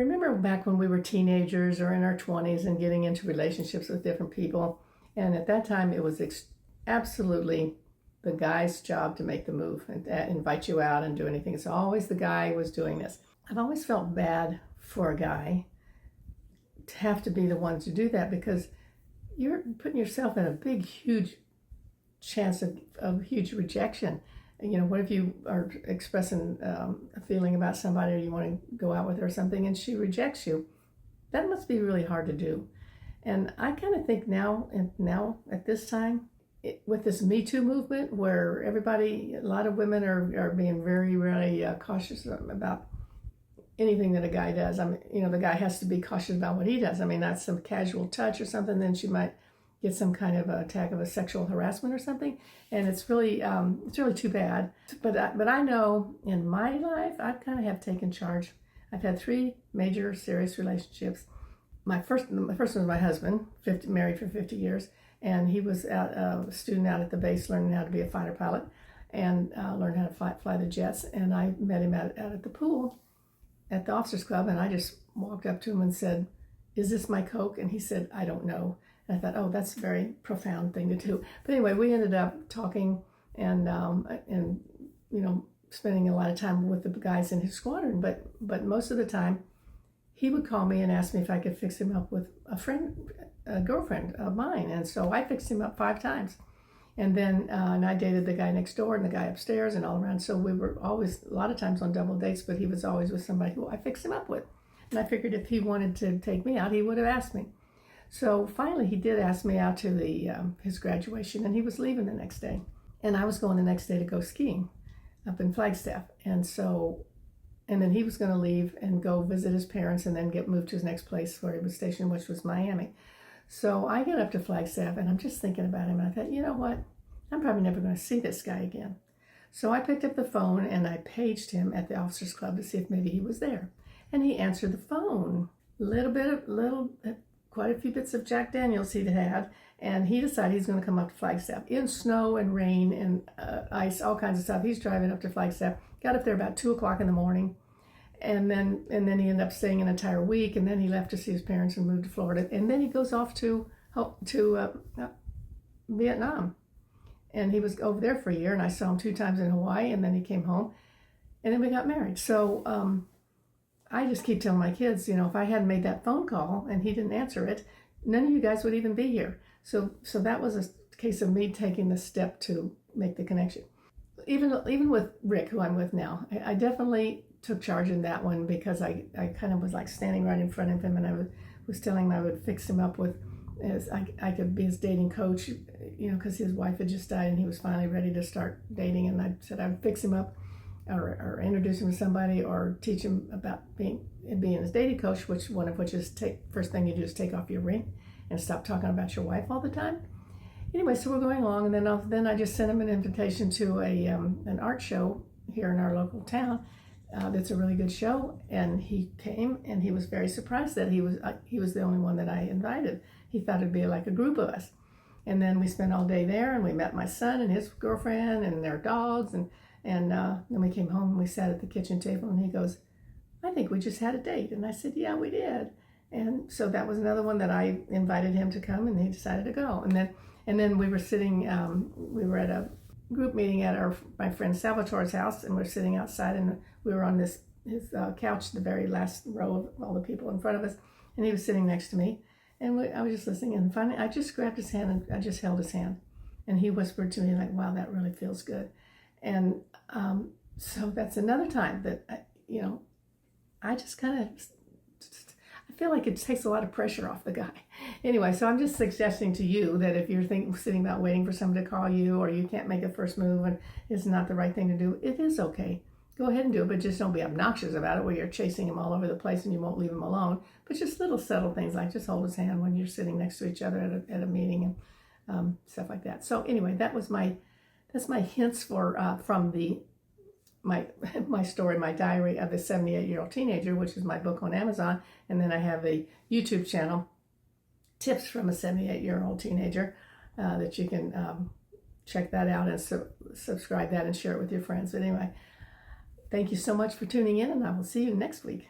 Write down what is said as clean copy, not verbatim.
remember back when we were teenagers or in our 20s and getting into relationships with different people. And at that time, it was absolutely the guy's job to make the move and invite you out and do anything. So always the guy was doing this. I've always felt bad for a guy to have to be the one to do that, because you're putting yourself in a big, huge chance of huge rejection. You know, what if you are expressing a feeling about somebody, or you want to go out with her or something, and she rejects you? That must be really hard to do. And I kind of think now at this time, with this Me Too movement, where a lot of women are being very, really cautious about anything that a guy does. I mean, you know, the guy has to be cautious about what he does. I mean, that's some casual touch or something, then she might get some kind of attack of a sexual harassment or something, and it's really too bad. But I know in my life, I kind of have taken charge. I've had 3 major serious relationships. My first one was my husband, married for 50 years, and he was a student out at the base learning how to be a fighter pilot, and learned how to fly the jets. And I met him out at the pool at the officers club, and I just walked up to him and said, "Is this my Coke?" And he said, "I don't know." And I thought, oh, that's a very profound thing to do. But anyway, we ended up talking and you know, spending a lot of time with the guys in his squadron. But most of the time, he would call me and ask me if I could fix him up with a girlfriend of mine. And so I fixed him up 5 times. And then and I dated the guy next door and the guy upstairs and all around. So we were always, a lot of times, on double dates, but he was always with somebody who I fixed him up with. And I figured if he wanted to take me out, he would have asked me. So finally, he did ask me out to his graduation, and he was leaving the next day. And I was going the next day to go skiing up in Flagstaff. And then he was going to leave and go visit his parents and then get moved to his next place where he was stationed, which was Miami. So I get up to Flagstaff, and I'm just thinking about him. And I thought, you know what? I'm probably never going to see this guy again. So I picked up the phone, and I paged him at the officers club to see if maybe he was there. And he answered the phone. Quite a few bits of Jack Daniels he'd had, and he decided he's going to come up to Flagstaff in snow and rain and ice, all kinds of stuff. He's driving up to Flagstaff. Got up there about 2:00 in the morning, and then he ended up staying an entire week. And then he left to see his parents and moved to Florida. And then he goes off to Vietnam, and he was over there for a year. And I saw him 2 times in Hawaii, and then he came home, and then we got married. So I just keep telling my kids, you know, if I hadn't made that phone call and he didn't answer it, none of you guys would even be here. So that was a case of me taking the step to make the connection. Even with Rick, who I'm with now, I definitely took charge in that one, because I kind of was like standing right in front of him, and I was telling him I would fix him up with, as I could be his dating coach, you know, because his wife had just died and he was finally ready to start dating. And I said I would fix him up, or introduce him to somebody, or teach him about being his dating coach, which is first thing you do is take off your ring and stop talking about your wife all the time. Anyway, so we're going along, and then I just sent him an invitation to an art show here in our local town. That's a really good show, and he came, and he was very surprised that he was the only one that I invited. He thought it'd be like a group of us. And then we spent all day there, and we met my son and his girlfriend and their dogs, and then we came home and we sat at the kitchen table, and he goes, "I think we just had a date." And I said, "Yeah, we did." And so that was another one that I invited him to come, and he decided to go. And then we were sitting, we were at a group meeting at my friend Salvatore's house, and we're sitting outside, and we were on his couch, the very last row of all the people in front of us, and he was sitting next to me, and I was just listening. And finally, I just grabbed his hand, and I just held his hand, and he whispered to me like, "Wow, that really feels good." And so that's another time that I just kind of, I feel like it takes a lot of pressure off the guy. Anyway, so I'm just suggesting to you that if you're sitting about waiting for someone to call you, or you can't make a first move and it's not the right thing to do, it is okay. Go ahead and do it, but just don't be obnoxious about it where you're chasing him all over the place and you won't leave him alone. But just little subtle things like just hold his hand when you're sitting next to each other at a meeting and stuff like that. So anyway, that's my hints from my story, my diary of the 78-year-old teenager, which is my book on Amazon. And then I have a YouTube channel, Tips from a 78-year-old Teenager, that you can check that out and subscribe that and share it with your friends. But anyway, thank you so much for tuning in, and I will see you next week.